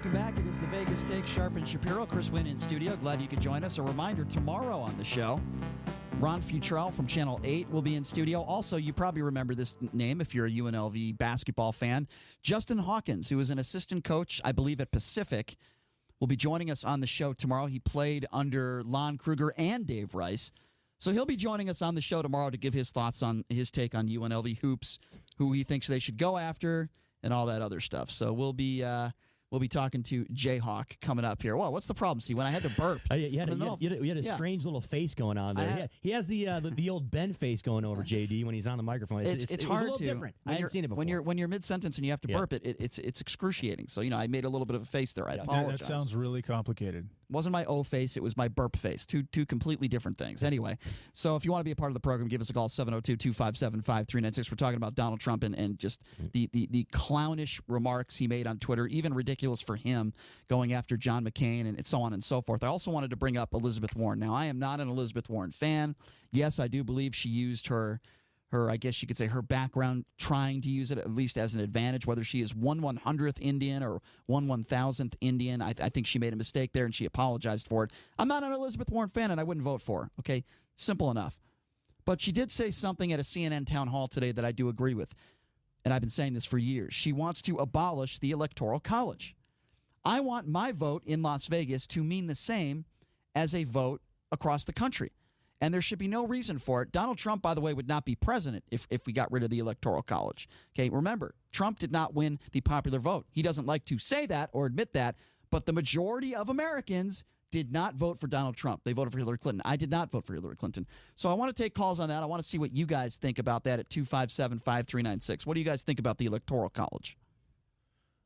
Welcome back. It is the Vegas Take, Sharp and Shapiro. Chris Wynn in studio. Glad you could join us. A reminder, tomorrow on the show, Ron Futrell from Channel 8 will be in studio. Also, you probably remember this name if you're a UNLV basketball fan. Justin Hawkins, who is an assistant coach, I believe, at Pacific, will be joining us on the show tomorrow. He played under Lon Kruger and Dave Rice. So he'll be joining us on the show tomorrow to give his thoughts on his take on UNLV hoops, who he thinks they should go after, and all that other stuff. So we'll be talking to Jayhawk coming up here. Well, what's the problem, Steve? When I had to burp. You had a strange little face going on there. He has the old Ben face going over JD when he's on the microphone. It's hard a little to. different. I haven't seen it before. When you're mid-sentence and you have to burp, it's excruciating. So, I made a little bit of a face there. I apologize. That sounds really complicated. It wasn't my O face, it was my burp face. Two completely different things. Anyway, so if you want to be a part of the program, give us a call, 702-257-5396. We're talking about Donald Trump and just the clownish remarks he made on Twitter, even ridiculous for him, going after John McCain and so on and so forth. I also wanted to bring up Elizabeth Warren. Now, I am not an Elizabeth Warren fan. Yes, I do believe she used her, I guess you could say, her background, trying to use it at least as an advantage, whether she is 1/100th Indian or 1/1000th Indian. I think she made a mistake there, and she apologized for it. I'm not an Elizabeth Warren fan, and I wouldn't vote for her. Okay, simple enough. But she did say something at a CNN town hall today that I do agree with, and I've been saying this for years. She wants to abolish the Electoral College. I want my vote in Las Vegas to mean the same as a vote across the country. And there should be no reason for it. Donald Trump, by the way, would not be president if we got rid of the Electoral College. Okay, remember, Trump did not win the popular vote. He doesn't like to say that or admit that, but the majority of Americans did not vote for Donald Trump. They voted for Hillary Clinton. I did not vote for Hillary Clinton. So I want to take calls on that. I want to see what you guys think about that at 257-5396. What do you guys think about the Electoral College?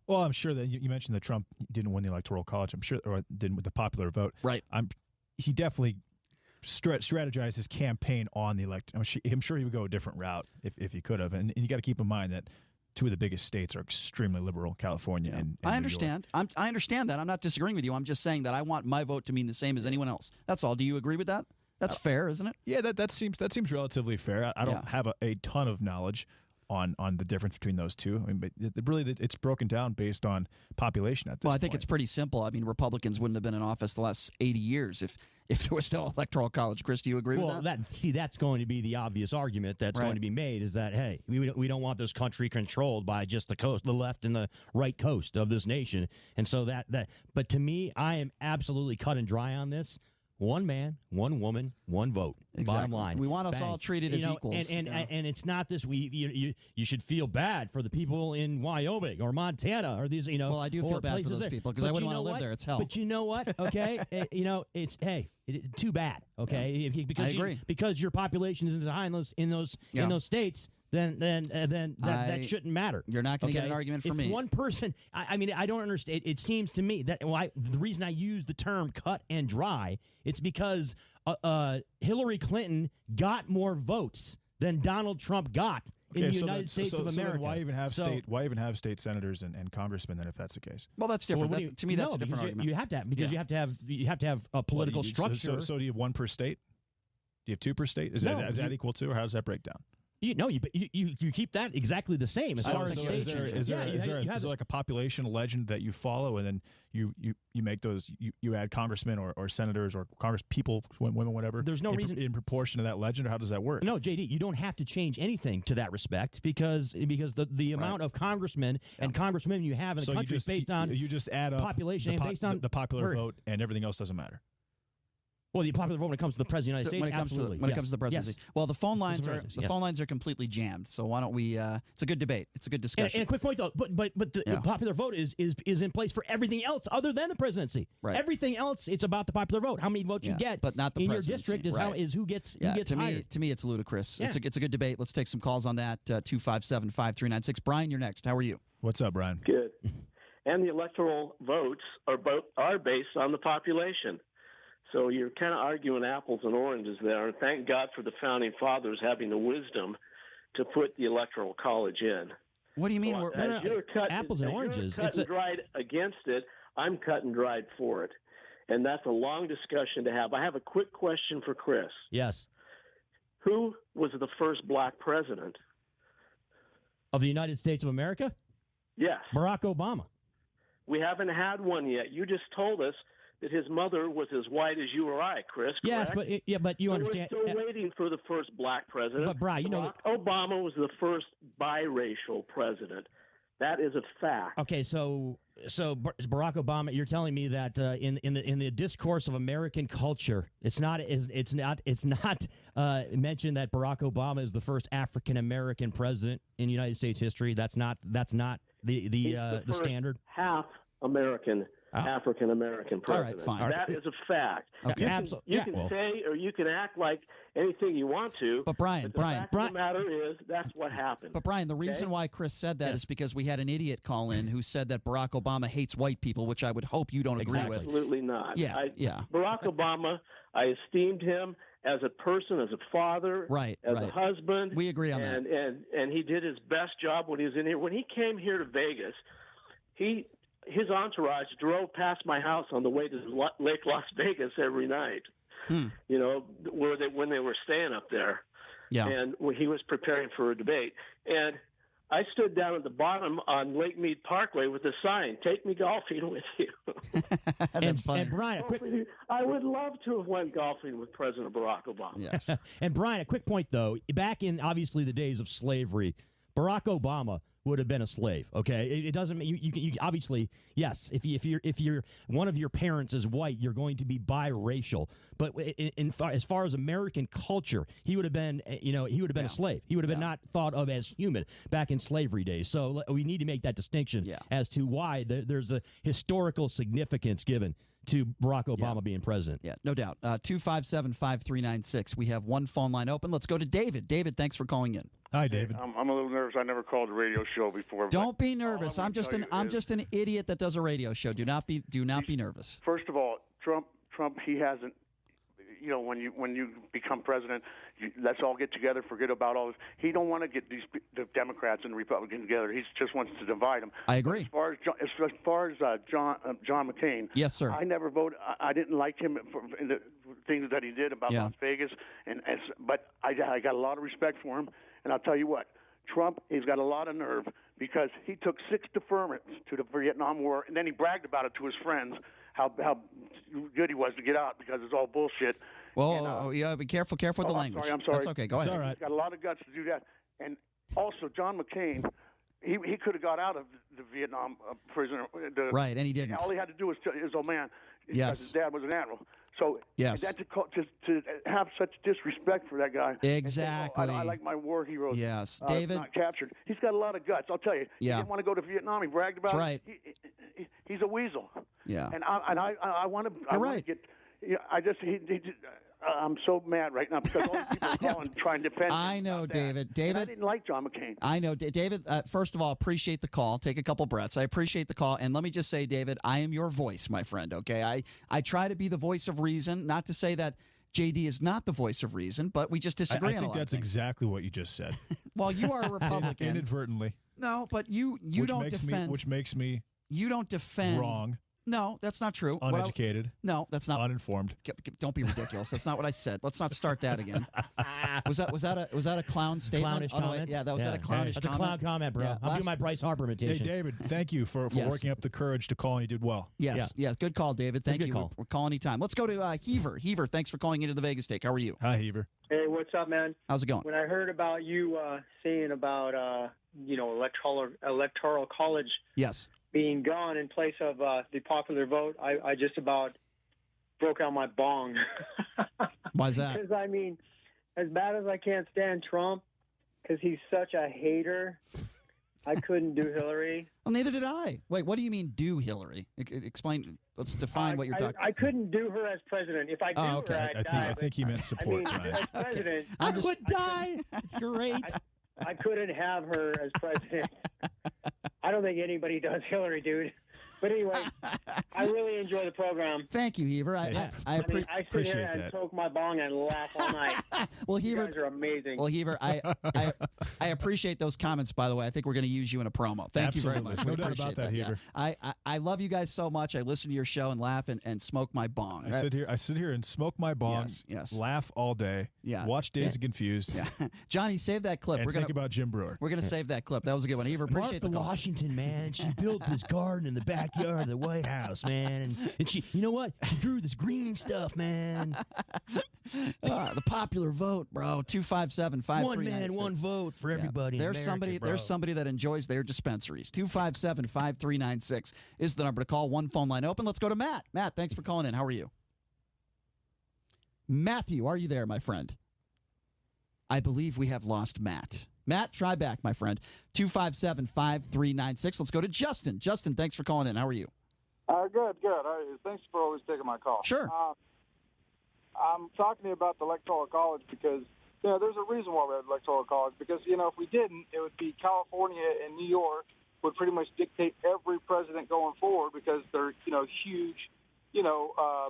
Well, I'm sure that you mentioned that Trump didn't win the Electoral College. I'm sure, or didn't with the popular vote. Right. He definitely strategized his campaign on the elect. I'm sure he would go a different route if he could have. And you got to keep in mind that two of the biggest states are extremely liberal, California and I understand. I understand that. I'm not disagreeing with you. I'm just saying that I want my vote to mean the same as anyone else. That's all. Do you agree with that? That's fair, isn't it? Yeah, that seems relatively fair. I don't have a ton of knowledge on the difference between those two. I mean, but it's broken down based on population at this point. Well, I think it's pretty simple. I mean, Republicans wouldn't have been in office the last 80 years if there was no Electoral College. Chris, do you agree with that? Well, that's going to be the obvious argument that's going to be made is that, hey, we don't want this country controlled by just the left and the right coast of this nation. And so but to me, I am absolutely cut and dry on this. One man, one woman, one vote. Exactly. Bottom line. We want us all treated as equals. And it's not this. You should feel bad for the people in Wyoming or Montana or these. Well, I do feel bad for those people because I wouldn't want to live there. It's hell. But you know what? Okay, it's too bad. Okay, because I agree. Because your population is high in those states. Then that shouldn't matter. You're not going to get an argument from me. If one person, I mean, I don't understand. It seems to me that the reason I use the term cut and dry, it's because Hillary Clinton got more votes than Donald Trump got in the United States of America. Then why even have state senators and congressmen then if that's the case? Well, that's different. To me, that's a different argument. You have to have you have to have a political structure. So do you have one per state? Do you have two per state? Is that equal to, or how does that break down? You keep that exactly the same as far as states. Is there like a population legend that you follow, and then you make those you add congressmen or senators or congress people, women, whatever? There's no reason in proportion to that legend, or how does that work? No, JD, you don't have to change anything to that respect because the amount of congressmen and congresswomen you have in the country is based on you just add up population and based on the popular vote, and everything else doesn't matter. Well, the popular vote when it comes to the President of the United States, absolutely. When it comes to the presidency. Yes. Well, the phone lines are completely jammed. So why don't we? It's a good debate. It's a good discussion. And a quick point though, but the popular vote is in place for everything else other than the presidency. Right. Everything else, it's about the popular vote. How many votes you get, but not the in your presidency. district is who gets hired. To me, it's ludicrous. Yeah. It's a good debate. Let's take some calls on that. 257-5396. Brian, you're next. How are you? What's up, Brian? Good. And the electoral votes are based on the population. So you're kind of arguing apples and oranges there. And thank God for the Founding Fathers having the wisdom to put the Electoral College in. What do you mean? Apples and oranges. You're cut and dried against it. I'm cut and dried for it. And that's a long discussion to have. I have a quick question for Chris. Yes. Who was the first black president? Of the United States of America? Yes. Barack Obama. We haven't had one yet. You just told us that his mother was as white as you or I, Chris. Yes, correct? but you So understand. we're still waiting for the first black president. But, Bri, you know Barack Obama was the first biracial president. That is a fact. Okay, so Barack Obama, you're telling me that in the discourse of American culture, it's not mentioned that Barack Obama is the first African American president in United States history. That's not the standard. Half American. African American president. All right, fine. That is a fact. Okay. You can say or you can act like anything you want to. But Brian, the fact of the matter is that's what happened. But Brian, the reason why Chris said that is because we had an idiot call in who said that Barack Obama hates white people, which I would hope you don't agree with. Absolutely not. Yeah. Barack Obama, I esteemed him as a person, as a father, as a husband. We agree on that. And he did his best job when he was in here. When he came here to Vegas, his entourage drove past my house on the way to Lake Las Vegas every night. You know, when they were staying up there. Yeah. And when he was preparing for a debate. And I stood down at the bottom on Lake Mead Parkway with a sign, "Take me golfing with you." That's funny. And Brian, I would love to have went golfing with President Barack Obama. Yes. And Brian, a quick point though. Back in obviously the days of slavery, Barack Obama would have been a slave. Okay, it doesn't mean you obviously yes. If you're one of your parents is white, you're going to be biracial. But as far as American culture, he would have been a slave. He would have been not thought of as human back in slavery days. So we need to make that distinction as to why there's a historical significance given to Barack Obama being president. Yeah, no doubt. 257-5396. We have one phone line open. Let's go to David. David, thanks for calling in. Hi, David. I'm a little nervous. I never called a radio show before. Don't be nervous. I'm just an idiot that does a radio show. Do not be nervous. First of all, Trump, he hasn't. You know, when you become president, let's all get together, forget about all this. He don't want to get the Democrats and the Republicans together. He just wants to divide them. I agree. As far as John McCain, yes, sir. I never voted. I didn't like him for the things that he did about Las Vegas, but I got a lot of respect for him. And I'll tell you what, Trump, he's got a lot of nerve because he took 6 deferments to the Vietnam War, and then he bragged about it to his friends how good he was to get out because it's all bullshit. Well, be careful with the language. I'm sorry. That's okay. Go ahead. All right. He's got a lot of guts to do that. And also, John McCain, he could have got out of the Vietnam prison. Right, and he didn't. All he had to do was tell his old man. Yes. His dad was an admiral. So yes. That's to have such disrespect for that guy. Exactly. I like my war heroes. Yes, David. Not captured. He's got a lot of guts. I'll tell you. Yeah. He didn't want to go to Vietnam. He bragged about That's right. it. He's a weasel. Yeah. And I want to. You're right. I'm so mad right now because all these people are calling trying to defend him. I know, David. And I didn't like John McCain. I know, David. First of all, appreciate the call. Take a couple breaths. I appreciate the call, and let me just say, David, I am your voice, my friend. Okay, I try to be the voice of reason. Not to say that JD is not the voice of reason, but we just disagree on a lot of things. I think that's exactly what you just said. Well, you are a Republican. Inadvertently. No, but you don't defend. Which makes me. You don't defend. Wrong. No, that's not true. Uneducated. No, that's not. Uninformed. Don't be ridiculous. That's not what I said. Let's not start that again. Was that a clown statement? Clownish comment? Yeah, that was that a clownish That's comment? a clown comment, bro. Yeah, I'll do my Bryce Harper imitation. Hey, David, thank you for Yes. working up the courage to call, and you did well. Yes, good call, David. Thank Good you. call. We're calling anytime. Let's go to Heaver. Heaver, thanks for calling into the Vegas Take. How are you? Hi, Heaver. Hey, what's up, man? How's it going? When I heard about you saying about electoral college Yes. being gone in place of the popular vote, I just about broke out my bong. Why is that? Because, I mean, as bad as I can't stand Trump, because he's such a hater, I couldn't do Hillary. Well, neither did I. Wait, what do you mean do Hillary? Explain. Let's define what you're talking about. I couldn't do her as president. If I do okay. her, I'd die. I think he meant support. I mean, as president, I would die. It's great. I couldn't have her as president. I don't think anybody does Hillary, dude. But anyway, I really enjoy the program. Thank you, Heaver. I I sit appreciate here and that. smoke my bong and laugh all night. well, You Heaver. guys are amazing. Well, Heaver, I appreciate those comments. By the way, I think we're going to use you in a promo. Thank you very Absolutely. much. No We doubt appreciate about that, Heaver. Yeah. I love you guys so much. I listen to your show and laugh and smoke my bong. I sit here and smoke my bong, Yes. laugh all day, Yeah. watch Dazed and Confused, Yeah. Johnny, save that clip. and We're think gonna about Jim Brewer. we're gonna save that clip. That was a good one. Heaver, appreciate Martha the call. Washington, man, she built this garden in the backyard of the White House, man, and she, you know what? She grew this green stuff, man. The popular vote, bro. 257-5396. One man, one vote for everybody. There's in somebody. America, There's bro. somebody that enjoys their dispensaries. 257-5396 is the number to call. One phone line open. Let's go to Matt. Matt, thanks for calling in. How are you? Matthew, are you there, my friend? I believe we have lost Matt. Matt, try back, my friend. 257-5396. Let's go to Justin. Justin, thanks for calling in. How are you? Good. Thanks for always taking my call. Sure. I'm talking to you about the Electoral College because, there's a reason why we have Electoral College. Because, if we didn't, it would be California and New York would pretty much dictate every president going forward because they're, huge,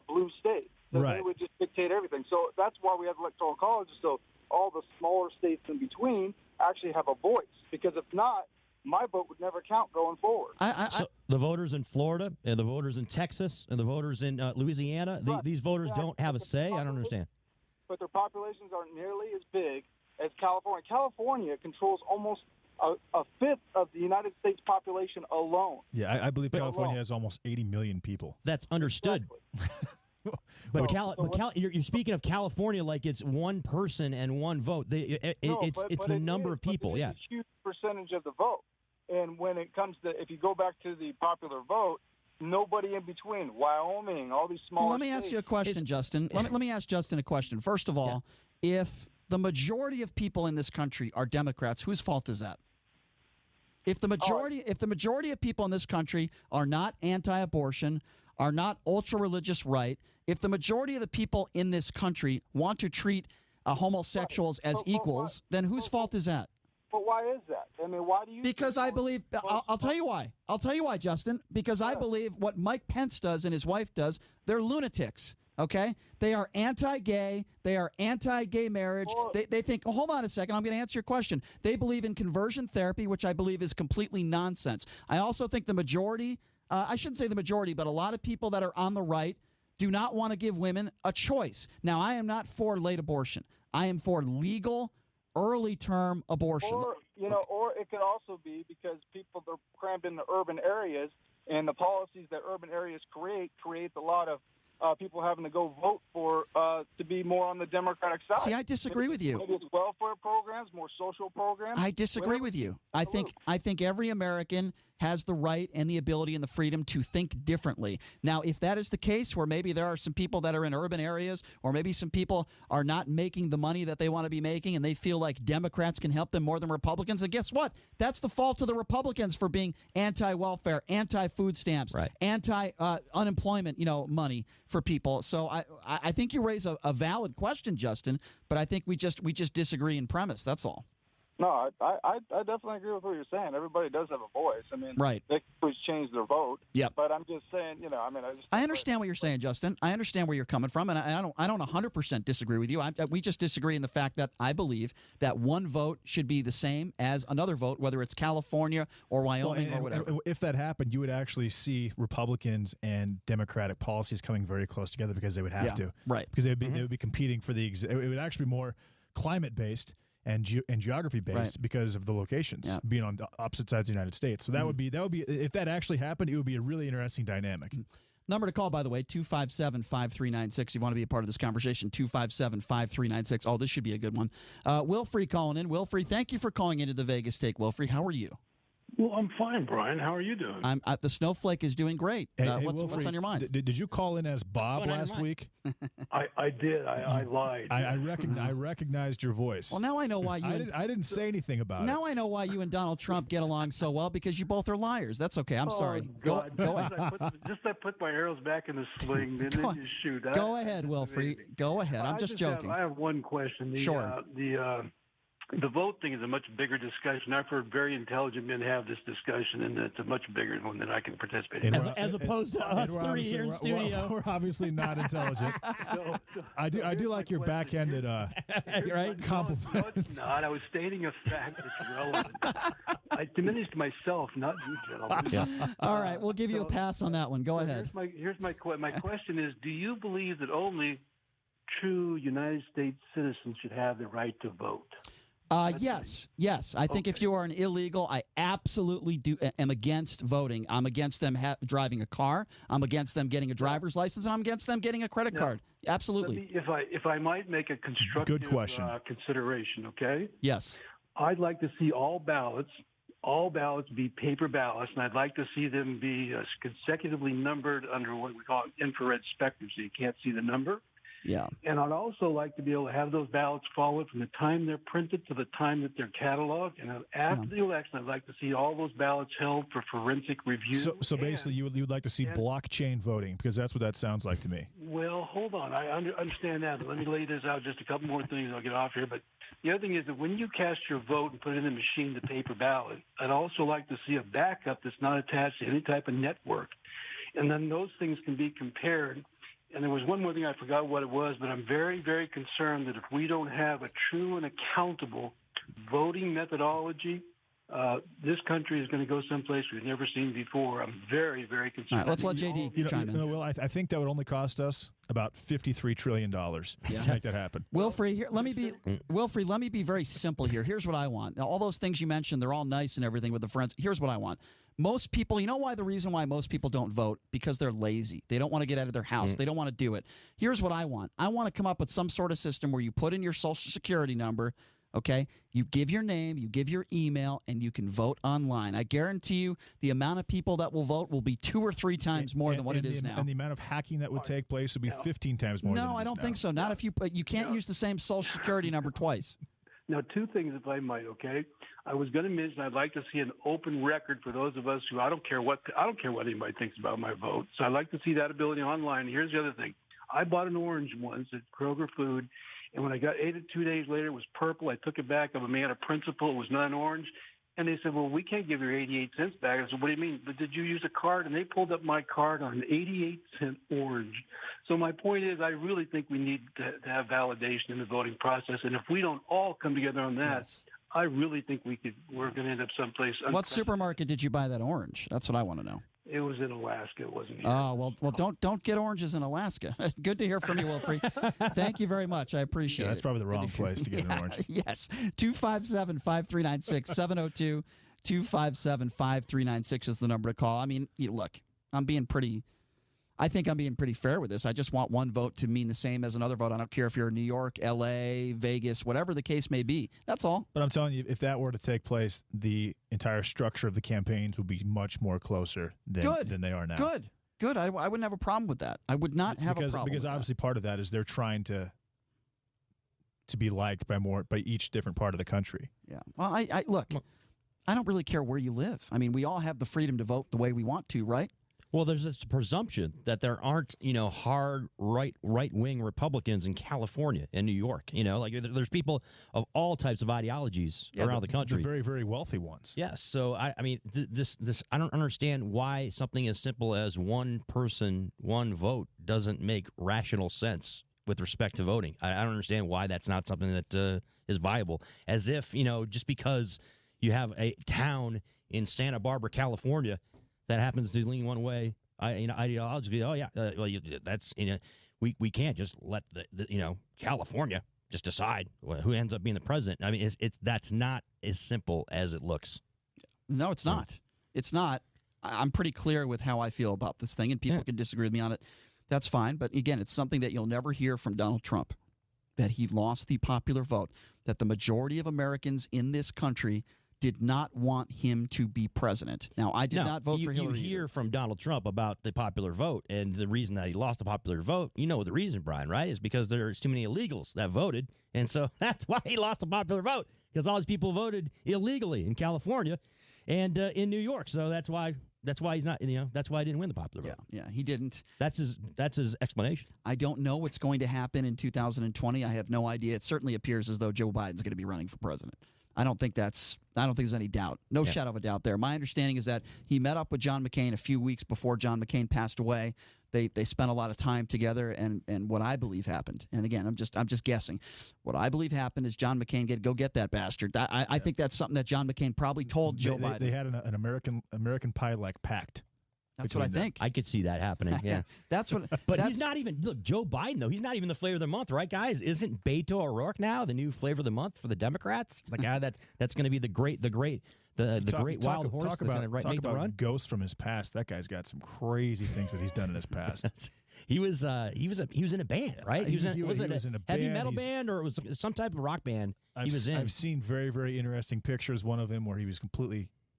blue states. So Right. they would just dictate everything. So that's why we have Electoral College. So all the smaller states in between actually have a voice. Because if not, my vote would never count going forward. So the voters in Florida and the voters in Texas and the voters in Louisiana, these voters don't have a say? I don't understand. But their populations aren't nearly as big as California. California controls almost a fifth of the United States population alone. Yeah, I believe California has almost 80 million people. That's understood. Exactly. But you're speaking of California like it's one person and one vote. It's the number of people. It's a huge percentage of the vote. And when it comes to, if you go back to the popular vote, nobody in between. Wyoming, all these small. Well, let me ask you a question, Justin. Let me ask Justin a question. First of all, if the majority of people in this country are Democrats, whose fault is that? If the majority of people in this country are not anti-abortion, are not ultra-religious right, if the majority of the people in this country want to treat homosexuals as equals, then whose fault is that? But why is that? I mean, why do you? Because I believe, I'll tell you why. I'll tell you why, Justin. Because I believe what Mike Pence does and his wife does, they're lunatics, okay? They are anti-gay. They are anti-gay marriage. They think, hold on a second, I'm going to answer your question. They believe in conversion therapy, which I believe is completely nonsense. I also think the majority, I shouldn't say the majority, but a lot of people that are on the right do not want to give women a choice. Now, I am not for late abortion. I am for legal early-term abortion. Or it could also be because people are crammed in the urban areas, and the policies that urban areas creates a lot of people having to go vote for to be more on the Democratic side. See, I disagree with you. Maybe it's welfare programs, more social programs. I disagree with you. I think every American has the right and the ability and the freedom to think differently. Now, if that is the case, where maybe there are some people that are in urban areas, or maybe some people are not making the money that they want to be making, and they feel like Democrats can help them more than Republicans, and guess what? That's the fault of the Republicans for being anti-welfare, anti-food stamps, Right. anti-unemployment, money for people. So I think you raise a valid question, Justin, but I think we just disagree in premise. That's all. No, I definitely agree with what you're saying. Everybody does have a voice. I mean, Right. they could change their vote. Yep. But I'm just saying, I understand what you're saying, Justin. I understand where you're coming from, and I don't 100% disagree with you. We just disagree in the fact that I believe that one vote should be the same as another vote, whether it's California or Wyoming or whatever. If that happened, you would actually see Republicans and Democratic policies coming very close together because they would have to, right? Because they would be competing for the. It would actually be more climate based and geography based because of the locations being on the opposite sides of the United States. So that would be if that actually happened, it would be a really interesting dynamic. Number to call, by the way, 257-5396. You want to be a part of this conversation, 257-5396. Oh, this should be a good one. Wilfrey calling in. Wilfrey, thank you for calling into the Vegas Take. Wilfrey, how are you? Well, I'm fine, Brian. How are you doing? The snowflake is doing great. What's Wilfrey, on your mind? Did you call in as Bob last week? I did. I lied. I recognized your voice. Well, now I know why you. I didn't say anything about it. Now I know why you and Donald Trump get along so well, because you both are liars. That's okay. I'm sorry. God. Go ahead. I put my arrows back in the sling, and then you shoot. Go ahead, Wilfrey. Go ahead. I'm just joking. I have one question. Sure. the vote thing is a much bigger discussion. I've heard very intelligent men have this discussion, and it's a much bigger one than I can participate in. As opposed to us three here in studio. We're obviously not intelligent. I do like your backhanded right? compliment. No, it's not. I was stating a fact that's relevant. I diminished myself, not you, gentlemen. Yeah. All right, we'll give you a pass on that one. Go ahead. Here's my question is, do you believe that only true United States citizens should have the right to vote? Yes. I think if you are an illegal, I absolutely am against voting. I'm against them driving a car. I'm against them getting a driver's license, and I'm against them getting a credit card. Absolutely. If I might make a constructive Good question. Consideration, okay? Yes. I'd like to see all ballots be paper ballots, and I'd like to see them be consecutively numbered under what we call infrared spectrum, so you can't see the number. Yeah. And I'd also like to be able to have those ballots followed from the time they're printed to the time that they're cataloged. And after the election, I'd like to see all those ballots held for forensic review. So basically, you would like to see blockchain voting, because that's what that sounds like to me. Well, hold on. I understand that. But let me lay this out. Just a couple more things. I'll get off here. But the other thing is that when you cast your vote and put it in the machine, the paper ballot, I'd also like to see a backup that's not attached to any type of network. And then those things can be compared. And there was one more thing, I forgot what it was, but I'm very, very concerned that if we don't have a true and accountable voting methodology, this country is going to go someplace we've never seen before. I'm very, very concerned. All right, let's let JD chime in. Well, I think that would only cost us about $53 trillion to make that happen. Wilfrey, here, let me be very simple here. Here's what I want. Now, all those things you mentioned, they're all nice and everything with the friends. Here's what I want. Most people, you know why the reason why most people don't vote? Because they're lazy. They don't want to get out of their house. They don't want to do it. Here's what I want. I want to come up with some sort of system where you put in your social security number, okay? You give your name, you give your email, and you can vote online. I guarantee you the amount of people that will vote will be 2 or 3 times more than what it is now. And the amount of hacking that would take place would be 15 times more than it is now. No, I don't think so. Not if you can't use the same social security number twice. Now, 2 things, if I might, okay? I was going to mention I'd like to see an open record for those of us who I don't care what anybody thinks about my vote. So I'd like to see that ability online. Here's the other thing. I bought an orange once at Kroger Food, and when I ate it 2 days later, it was purple. I took it back. I'm a man of principle. It was not an orange. And they said, well, we can't give you 88 cents back. I said, what do you mean? But did you use a card? And they pulled up my card on an 88-cent orange. So my point is I really think we need to have validation in the voting process. And if we don't all come together on that, I really think we're going to end up someplace. What supermarket did you buy that orange? That's what I want to know. It was in Alaska. It wasn't here. Oh, well, don't get oranges in Alaska. Good to hear from you, Wilfrey. Thank you very much. I appreciate it. That's probably the wrong place to get an orange. Yes. 257-5396, 702-257-5396 is the number to call. I mean, look, I think I'm being pretty fair with this. I just want one vote to mean the same as another vote. I don't care if you're in New York, L.A., Vegas, whatever the case may be. That's all. But I'm telling you, if that were to take place, the entire structure of the campaigns would be much more closer than they are now. Good. I wouldn't have a problem with that. I would not have a problem because obviously part of that is they're trying to be liked by each different part of the country. Yeah. Well, I look, I don't really care where you live. I mean, we all have the freedom to vote the way we want to, right? Well, there's this presumption that there aren't, hard right-wing Republicans in California and New York. Like there's people of all types of ideologies around the country. The very, very wealthy ones. Yes. So I mean, this I don't understand why something as simple as one person, one vote doesn't make rational sense with respect to voting. I don't understand why that's not something that is viable. As if just because you have a town in Santa Barbara, California, that happens to lean one way, ideologically. That's we can't just let the California just decide who ends up being the president. I mean, that's not as simple as it looks. No, it's not. It's not. I'm pretty clear with how I feel about this thing, and people can disagree with me on it. That's fine, but again, it's something that you'll never hear from Donald Trump, that he lost the popular vote, that the majority of Americans in this country did not want him to be president. Now, I did not vote for Hillary. You hear from Donald Trump about the popular vote, and the reason that he lost the popular vote, the reason, Brian, right, is because there's too many illegals that voted, and so that's why he lost the popular vote, because all these people voted illegally in California and in New York. So that's why That's why he's not. That's why he didn't win the popular vote. Yeah, he didn't. That's his explanation. I don't know what's going to happen in 2020. I have no idea. It certainly appears as though Joe Biden's going to be running for president. I don't think there's any doubt. No shadow of a doubt there. My understanding is that he met up with John McCain a few weeks before John McCain passed away. They spent a lot of time together, and what I believe happened, and again, I'm just guessing. What I believe happened is John McCain go get that bastard. I think that's something that John McCain probably told Joe Biden. They had an American Pie-like pact. That's what I think. I could see that happening. Yeah, that's what. But he's not even. Look, Joe Biden though. He's not even the flavor of the month, right, guys? Isn't Beto O'Rourke now the new flavor of the month for the Democrats? The guy that's going to be the great wild horse that's going to make the run. Ghost from his past. That guy's got some crazy things that he's done in his past. He was in a band, right? He was in a heavy metal band, or it was some type of rock band. I've seen very, very interesting pictures. One of him where he was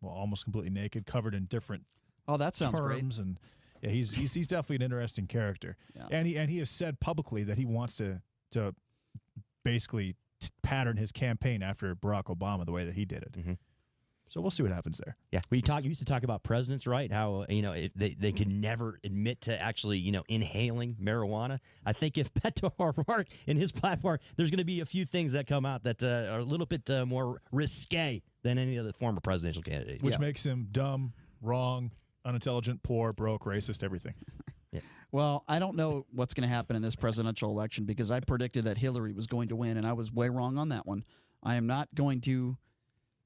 almost completely naked, covered in different. Oh, that sounds great. And yeah, he's definitely an interesting character. Yeah. And he has said publicly that he wants to basically pattern his campaign after Barack Obama the way that he did it. Mm-hmm. So we'll see what happens there. Yeah, we used to talk about presidents, right? How they can never admit to actually inhaling marijuana. I think if Beto O'Rourke in his platform, there's going to be a few things that come out that are a little bit more risque than any of the former presidential candidates, which makes him dumb, wrong, unintelligent, poor, broke, racist, everything. Yeah. Well, I don't know what's going to happen in this presidential election because I predicted that Hillary was going to win, and I was way wrong on that one. I am not going to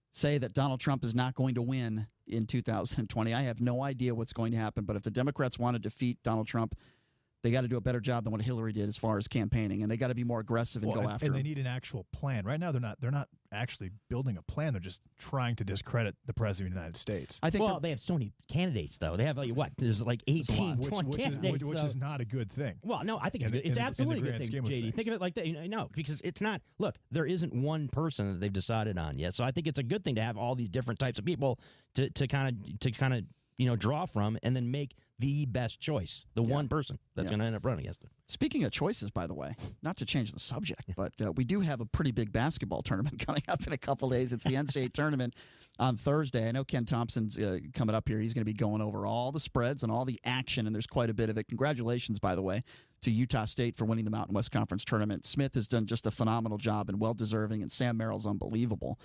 say that Donald Trump is not going to win in 2020. I have no idea what's going to happen, but if the Democrats want to defeat Donald Trump, they got to do a better job than what Hillary did as far as campaigning, and they got to be more aggressive and go after him. And they need an actual plan. Right now, they're not actually building a plan. They're just trying to discredit the president of the United States. I think they have so many candidates, though. They have there's 18, 20 candidates. Which is not a good thing. Well, no, I think it's good. It's absolutely a good thing, JD. Think of it like that. No, because it's not. Look, there isn't one person that they've decided on yet. So I think it's a good thing to have all these different types of people to kind of draw from and then make the best choice, the one person that's going to end up running against it. Speaking of choices, by the way, not to change the subject, but we do have a pretty big basketball tournament coming up in a couple days. It's the NCAA tournament on Thursday. I know Ken Thompson's coming up here. He's going to be going over all the spreads and all the action, and there's quite a bit of it. Congratulations, by the way, to Utah State for winning the Mountain West Conference tournament. Smith has done just a phenomenal job and well-deserving, and Sam Merrill's unbelievable.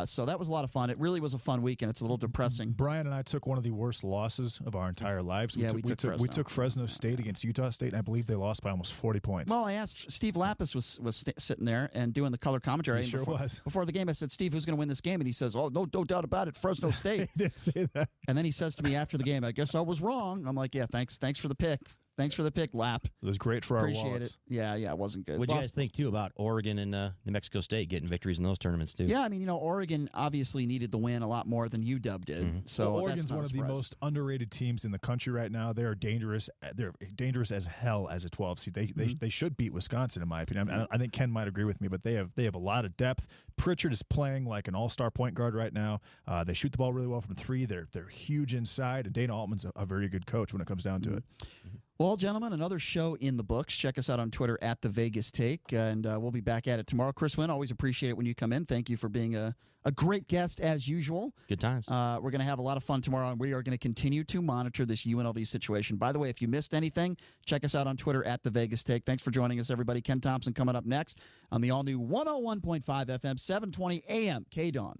So that was a lot of fun. It really was a fun weekend. It's a little depressing. Brian and I took one of the worst losses of our entire lives. We took Fresno State against Utah State, and I believe they lost by almost 40 points. Well, I asked Steve Lapis was sitting there and doing the color commentary. He sure was. Before the game, I said, Steve, who's going to win this game? And he says, oh, no doubt about it, Fresno State. He didn't say that. And then he says to me after the game, I guess I was wrong. I'm like, yeah, thanks for the pick. Thanks for the pick, Lap. It was great for our wallets. Appreciate it. Yeah, it wasn't good. What do you guys think, too, about Oregon and New Mexico State getting victories in those tournaments, too? Yeah, I mean, Oregon obviously needed the win a lot more than UW did. Mm-hmm. So Oregon's one of the most underrated teams in the country right now. They are dangerous. They're dangerous as hell as a 12 seed. They should beat Wisconsin, in my opinion. I think Ken might agree with me, but they have a lot of depth. Pritchard is playing like an all-star point guard right now. They shoot the ball really well from three. They're huge inside, and Dana Altman's a very good coach when it comes down to it. Mm-hmm. Well, gentlemen, another show in the books. Check us out on Twitter at The Vegas Take, and we'll be back at it tomorrow. Chris Wynn, always appreciate it when you come in. Thank you for being a great guest as usual. Good times. We're going to have a lot of fun tomorrow, and we are going to continue to monitor this UNLV situation. By the way, if you missed anything, check us out on Twitter at The Vegas Take. Thanks for joining us, everybody. Ken Thompson coming up next on the all-new 101.5 FM, 720 AM KDWN.